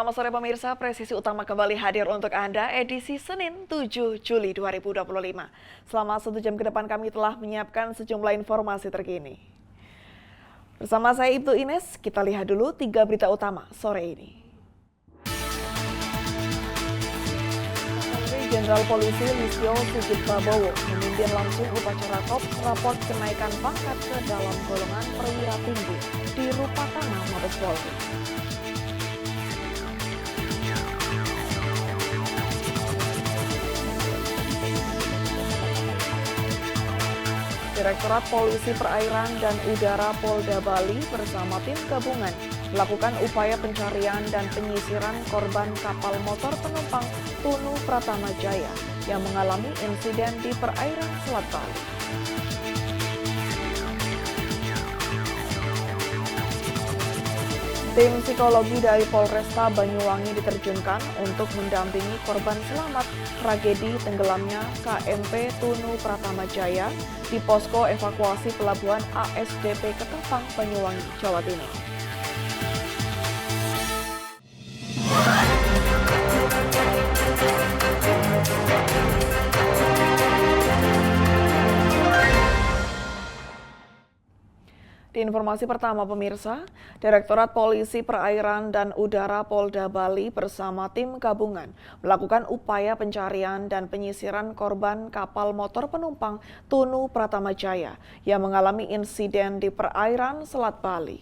Selamat sore pemirsa, Presisi Utama kembali hadir untuk Anda edisi Senin 7 Juli 2025. Selama 1 jam ke depan kami telah menyiapkan sejumlah informasi terkini. Bersama saya Ibtu Ines, kita lihat dulu 3 berita utama sore ini. Jenderal Polisi Listio Sigit Prabowo memimpin langsung upacara raport kenaikan pangkat ke dalam golongan perwira tinggi di Rupatama, Mabes Polri. Direktorat Polisi Perairan dan Udara Polda Bali bersama tim gabungan melakukan upaya pencarian dan penyisiran korban kapal motor penumpang Tunu Pratama Jaya yang mengalami insiden di perairan Selat Bali. Tim psikologi dari Polresta Banyuwangi diterjunkan untuk mendampingi korban selamat tragedi tenggelamnya KMP Tunu Pratama Jaya di posko evakuasi pelabuhan ASDP Ketapang, Banyuwangi, Jawa Timur. Di informasi pertama pemirsa, Direktorat Polisi Perairan dan Udara Polda Bali bersama tim gabungan melakukan upaya pencarian dan penyisiran korban kapal motor penumpang Tunu Pratama Jaya yang mengalami insiden di perairan Selat Bali.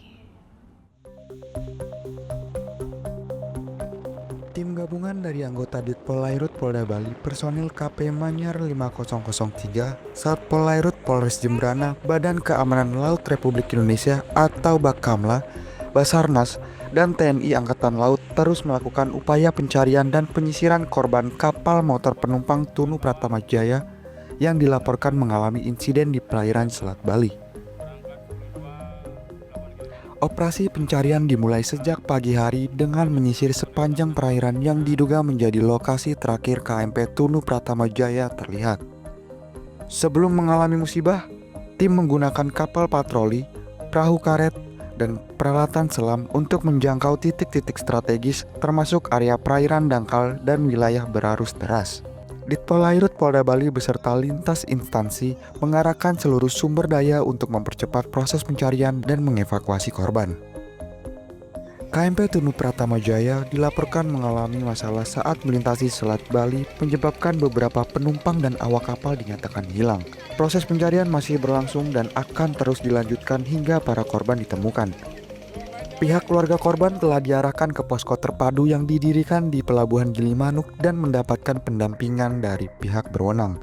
Tim gabungan dari anggota Ditpolairut Polda Bali, personil KP Manyar 5003, Satpolairut Polres Jembrana, Badan Keamanan Laut Republik Indonesia atau Bakamla, Basarnas, dan TNI Angkatan Laut terus melakukan upaya pencarian dan penyisiran korban kapal motor penumpang Tunu Pratama Jaya yang dilaporkan mengalami insiden di perairan Selat Bali. Operasi pencarian dimulai sejak pagi hari dengan menyisir sepanjang perairan yang diduga menjadi lokasi terakhir KMP Tunu Pratama Jaya terlihat. Sebelum mengalami musibah, tim menggunakan kapal patroli, perahu karet, dan peralatan selam untuk menjangkau titik-titik strategis termasuk area perairan dangkal dan wilayah berarus deras. Ditpolairut Polda Bali beserta lintas instansi mengarahkan seluruh sumber daya untuk mempercepat proses pencarian dan mengevakuasi korban. KMP Tunu Pratama Jaya dilaporkan mengalami masalah saat melintasi Selat Bali menyebabkan beberapa penumpang dan awak kapal dinyatakan hilang. Proses pencarian masih berlangsung dan akan terus dilanjutkan hingga para korban ditemukan. Pihak keluarga korban telah diarahkan ke posko terpadu yang didirikan di Pelabuhan Gilimanuk dan mendapatkan pendampingan dari pihak berwenang.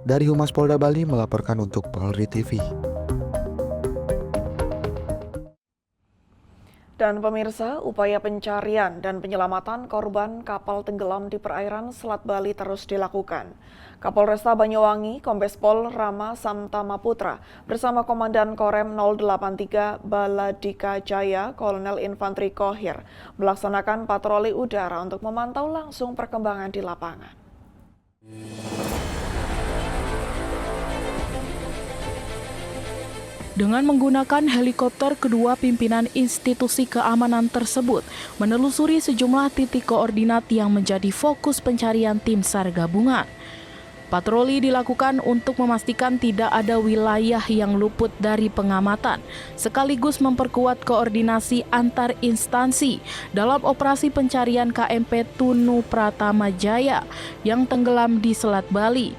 Dari Humas Polda Bali melaporkan untuk Polri TV. Dan pemirsa, upaya pencarian dan penyelamatan korban kapal tenggelam di perairan Selat Bali terus dilakukan. Kapolresta Banyuwangi, Kombes Pol Rama Samtama Putra, bersama Komandan Korem 083 Baladika Jaya, Kolonel Infantri Kohir, melaksanakan patroli udara untuk memantau langsung perkembangan di lapangan. Dengan menggunakan helikopter, kedua pimpinan institusi keamanan tersebut menelusuri sejumlah titik koordinat yang menjadi fokus pencarian tim SAR gabungan. Patroli dilakukan untuk memastikan tidak ada wilayah yang luput dari pengamatan, sekaligus memperkuat koordinasi antar instansi dalam operasi pencarian KMP Tunu Pratama Jaya yang tenggelam di Selat Bali.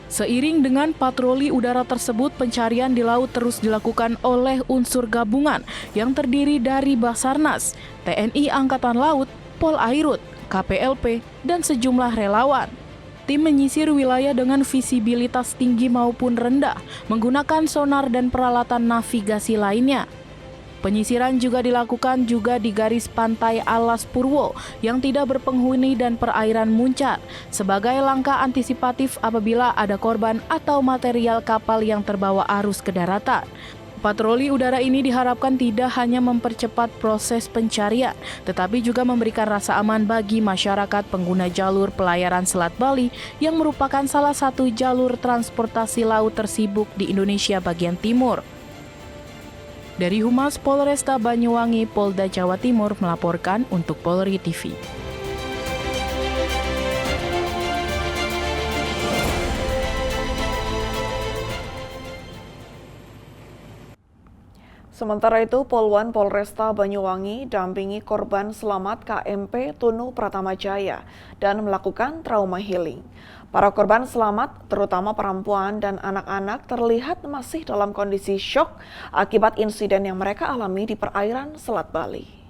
Seiring dengan patroli udara tersebut, pencarian di laut terus dilakukan oleh unsur gabungan yang terdiri dari Basarnas, TNI Angkatan Laut, Polairut, KPLP, dan sejumlah relawan. Tim menyisir wilayah dengan visibilitas tinggi maupun rendah, menggunakan sonar dan peralatan navigasi lainnya. Penyisiran juga dilakukan di garis pantai Alas Purwo yang tidak berpenghuni dan perairan Muncar sebagai langkah antisipatif apabila ada korban atau material kapal yang terbawa arus ke daratan. Patroli udara ini diharapkan tidak hanya mempercepat proses pencarian, tetapi juga memberikan rasa aman bagi masyarakat pengguna jalur pelayaran Selat Bali yang merupakan salah satu jalur transportasi laut tersibuk di Indonesia bagian timur. Dari Humas Polresta Banyuwangi, Polda Jawa Timur melaporkan untuk Polri TV. Sementara itu, Polwan Polresta Banyuwangi dampingi korban selamat KMP Tunu Pratama Jaya dan melakukan trauma healing. Para korban selamat, terutama perempuan dan anak-anak, terlihat masih dalam kondisi syok akibat insiden yang mereka alami di perairan Selat Bali.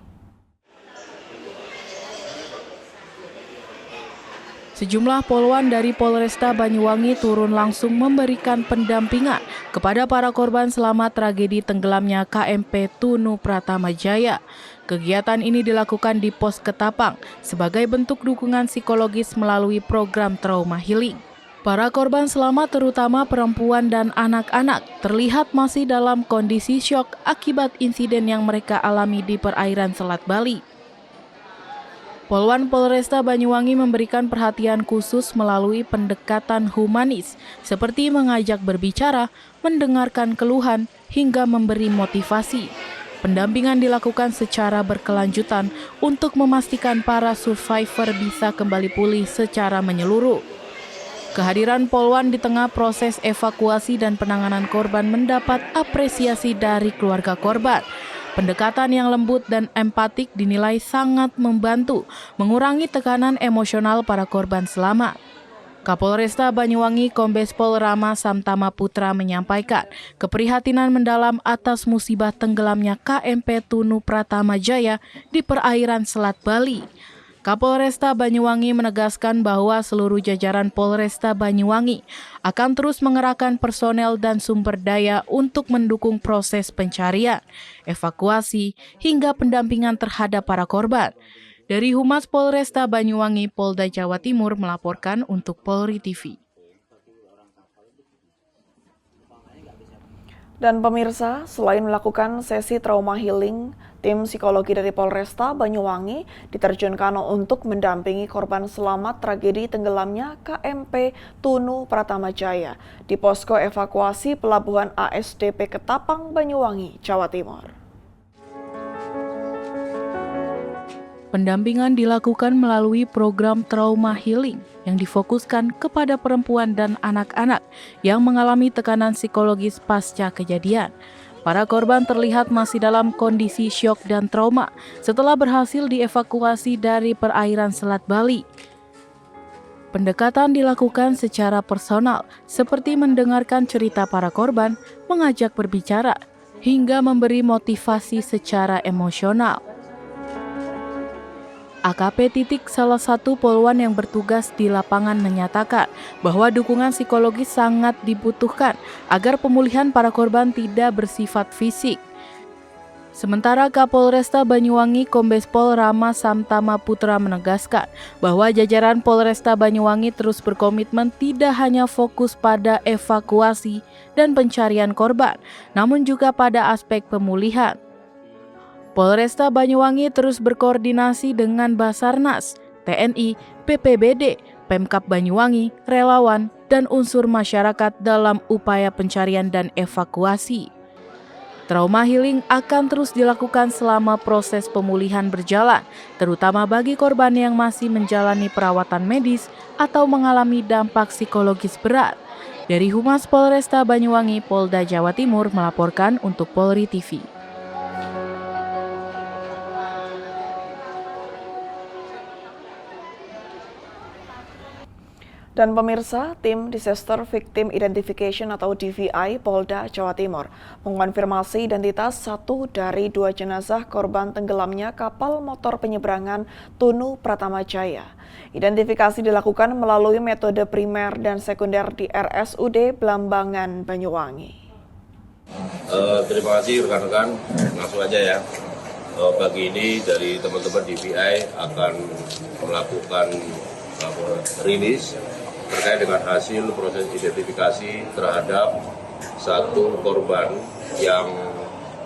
Sejumlah polwan dari Polresta Banyuwangi turun langsung memberikan pendampingan kepada para korban selamat tragedi tenggelamnya KMP Tunu Pratama Jaya. Kegiatan ini dilakukan di Pos Ketapang sebagai bentuk dukungan psikologis melalui program trauma healing. Para korban selamat, terutama perempuan dan anak-anak, terlihat masih dalam kondisi syok akibat insiden yang mereka alami di perairan Selat Bali. Polwan Polresta Banyuwangi memberikan perhatian khusus melalui pendekatan humanis, seperti mengajak berbicara, mendengarkan keluhan, hingga memberi motivasi. Pendampingan dilakukan secara berkelanjutan untuk memastikan para survivor bisa kembali pulih secara menyeluruh. Kehadiran Polwan di tengah proses evakuasi dan penanganan korban mendapat apresiasi dari keluarga korban. Pendekatan yang lembut dan empatik dinilai sangat membantu mengurangi tekanan emosional para korban selamat. Kapolresta Banyuwangi Kombes Pol Rama Samtama Putra menyampaikan keprihatinan mendalam atas musibah tenggelamnya KMP Tunu Pratama Jaya di perairan Selat Bali. Kapolresta Banyuwangi menegaskan bahwa seluruh jajaran Polresta Banyuwangi akan terus mengerahkan personel dan sumber daya untuk mendukung proses pencarian, evakuasi, hingga pendampingan terhadap para korban. Dari Humas Polresta Banyuwangi, Polda Jawa Timur melaporkan untuk Polri TV. Dan pemirsa, selain melakukan sesi trauma healing, tim psikologi dari Polresta Banyuwangi diterjunkan untuk mendampingi korban selamat tragedi tenggelamnya KMP Tunu Pratama Jaya di posko evakuasi Pelabuhan ASDP Ketapang, Banyuwangi, Jawa Timur. Pendampingan dilakukan melalui program trauma healing yang difokuskan kepada perempuan dan anak-anak yang mengalami tekanan psikologis pasca kejadian. Para korban terlihat masih dalam kondisi syok dan trauma setelah berhasil dievakuasi dari perairan Selat Bali. Pendekatan dilakukan secara personal, seperti mendengarkan cerita para korban, mengajak berbicara, hingga memberi motivasi secara emosional. AKP Titik, salah satu polwan yang bertugas di lapangan, menyatakan bahwa dukungan psikologis sangat dibutuhkan agar pemulihan para korban tidak bersifat fisik. Sementara Kapolresta Banyuwangi Kombes Pol Rama Samtama Putra menegaskan bahwa jajaran Polresta Banyuwangi terus berkomitmen tidak hanya fokus pada evakuasi dan pencarian korban, namun juga pada aspek pemulihan. Polresta Banyuwangi terus berkoordinasi dengan Basarnas, TNI, BPBD, Pemkab Banyuwangi, relawan, dan unsur masyarakat dalam upaya pencarian dan evakuasi. Trauma healing akan terus dilakukan selama proses pemulihan berjalan, terutama bagi korban yang masih menjalani perawatan medis atau mengalami dampak psikologis berat. Dari Humas Polresta Banyuwangi, Polda Jawa Timur melaporkan untuk Polri TV. Dan pemirsa, tim Disaster Victim Identification atau DVI Polda Jawa Timur mengonfirmasi identitas satu dari dua jenazah korban tenggelamnya kapal motor penyeberangan Tunu Pratama Jaya. Identifikasi dilakukan melalui metode primer dan sekunder di RSUD Blambangan, Banyuwangi. Terima kasih rekan-rekan, langsung aja ya. Pagi ini dari teman-teman DVI akan melakukan rilis terkait dengan hasil proses identifikasi terhadap satu korban yang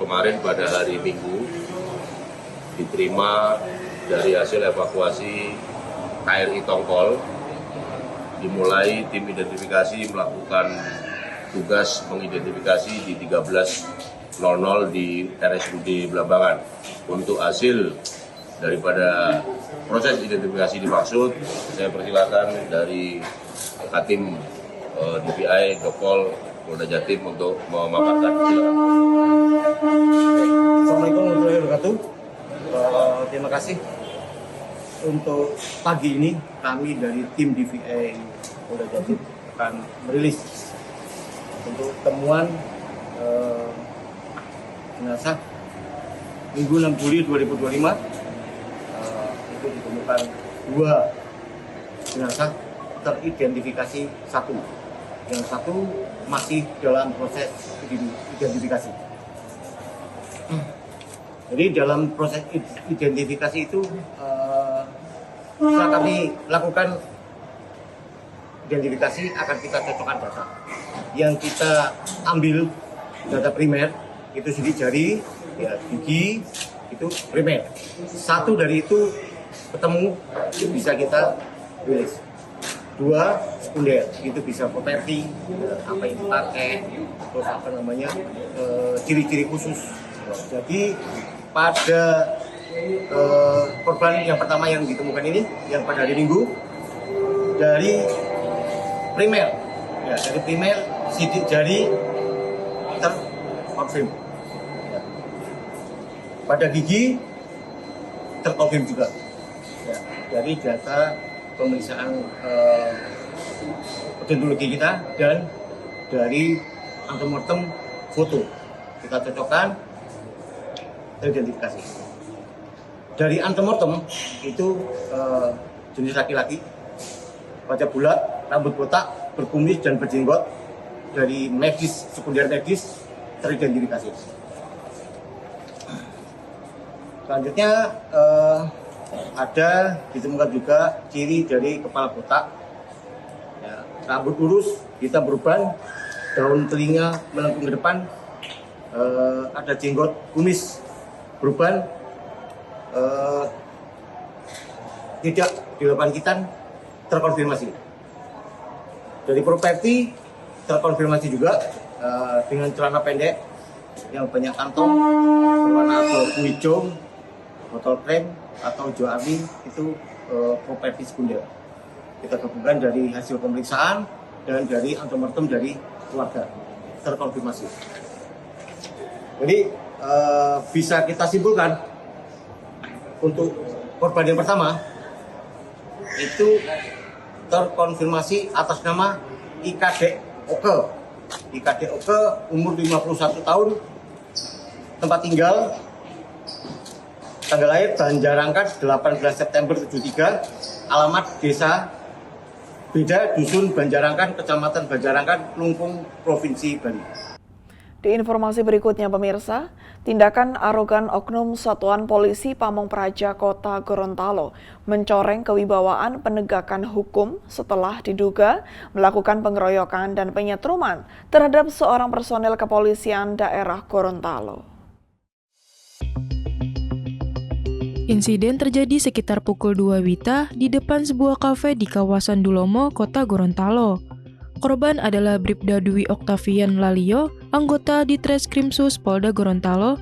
kemarin pada hari Minggu diterima dari hasil evakuasi KRI Tongkol. Dimulai tim identifikasi melakukan tugas mengidentifikasi di 13 00 di RSUD Belambangan. Untuk hasil daripada proses identifikasi dimaksud, saya persilakan dari Katim DPI Dokpol Polda Jatim untuk memaparkan. Assalamualaikum warahmatullahi wabarakatuh. Terima kasih. Untuk pagi ini kami dari tim DPI Polda Jatim akan merilis untuk temuan jenazah Minggu 6 Juli 2025. Itu ditemukan 2 jenazah teridentifikasi 1. Yang 1 masih dalam proses identifikasi. Jadi dalam proses identifikasi itu setelah kami lakukan identifikasi akan kita cocokkan data. Yang kita ambil data primer itu sidik jari, ya, gigi itu primer. 1 dari itu ketemu itu bisa kita rilis. 2 sekunder itu bisa properti, apa yang dipakai, terus apa namanya ciri-ciri khusus. Jadi pada korban yang pertama yang ditemukan ini, yang pada hari Minggu, dari primer, ya, dari primer sidik jari terkonfirm. Ya. Pada gigi terkonfirm juga. Ya, dari data pemeriksaan odontologi kita dan dari antemortem foto kita cocokkan teridentifikasi. Dari antemortem itu jenis laki-laki, wajah bulat, rambut botak, berkumis dan berjenggot. Dari medis, sekunder medis teridentifikasi. Selanjutnya ada ditemukan juga ciri dari kepala botak, ya, rambut lurus, hitam beruban, daun telinga melengkung ke depan, ada jenggot kumis beruban, tidak dilakukan hitam, terkonfirmasi. Dari properti terkonfirmasi juga dengan celana pendek yang banyak kantong berwarna abu hijau, botol krem atau hijau army itu properti sekunder. Kita gabungkan dari hasil pemeriksaan dan dari antemortem dari keluarga terkonfirmasi. Jadi bisa kita simpulkan untuk korban yang pertama itu terkonfirmasi atas nama IKD Oke. IKD Oke umur 51 tahun, tempat tinggal tanggal lahir Banjarangkat 18 September 73, alamat desa Beda, dusun Banjarangkat, kecamatan Banjarangkat, Klungkung, Provinsi Bali. Di informasi berikutnya pemirsa, tindakan arogan oknum Satuan Polisi Pamong Praja Kota Gorontalo mencoreng kewibawaan penegakan hukum setelah diduga melakukan pengeroyokan dan penyetruman terhadap seorang personel kepolisian daerah Gorontalo. Insiden terjadi sekitar pukul 2 WITA di depan sebuah kafe di kawasan Dulomo, Kota Gorontalo. Korban adalah Bribda Dwi Octavian Lalio, anggota di Treskrimsus Polda Gorontalo,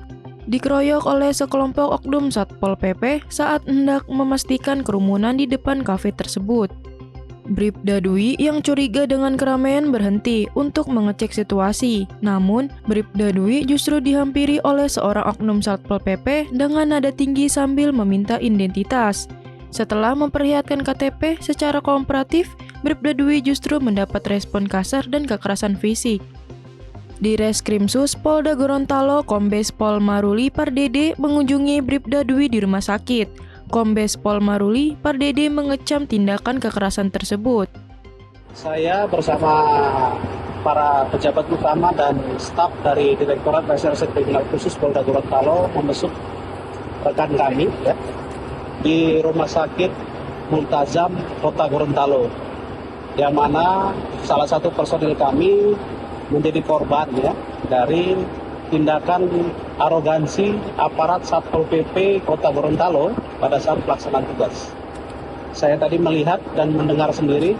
dikeroyok oleh sekelompok oknum Satpol PP saat hendak memastikan kerumunan di depan kafe tersebut. Bribda Dwi yang curiga dengan keramaian berhenti untuk mengecek situasi. Namun, Bribda Dwi justru dihampiri oleh seorang oknum Satpol PP dengan nada tinggi sambil meminta identitas. Setelah memperlihatkan KTP secara kooperatif, Bribda Dwi justru mendapat respon kasar dan kekerasan fisik. Di Reskrimsus Polda Gorontalo, Kombes Pol Maruli Pardede mengunjungi Bribda Dwi di rumah sakit. Kombes Pol Maruli Pardede mengecam tindakan kekerasan tersebut. Saya bersama para pejabat utama dan staf dari Direktorat Reserse Kriminal Khusus Polda Gorontalo membesuk rekan kami ya, di Rumah Sakit Multazam Kota Gorontalo, yang mana salah satu personil kami menjadi korban ya dari tindakan arogansi aparat Satpol PP Kota Gorontalo pada saat pelaksanaan tugas. Saya tadi melihat dan mendengar sendiri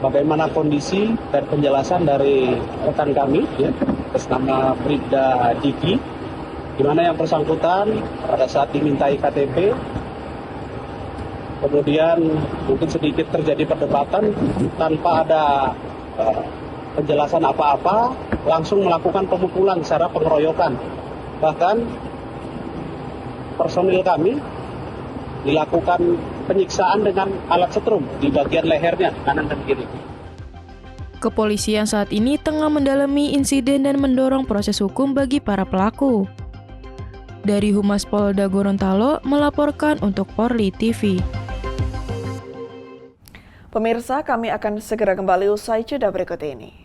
bagaimana kondisi dan penjelasan dari rekan kami ya, atas nama Bribda Diki, di mana yang bersangkutan pada saat dimintai KTP, kemudian mungkin sedikit terjadi perdebatan tanpa ada penjelasan apa-apa, langsung melakukan pemukulan secara pengeroyokan. Bahkan personil kami dilakukan penyiksaan dengan alat setrum di bagian lehernya, kanan dan kiri. Kepolisian saat ini tengah mendalami insiden dan mendorong proses hukum bagi para pelaku. Dari Humas Polda Gorontalo melaporkan untuk Porli TV. Pemirsa, kami akan segera kembali usai jeda berikut ini.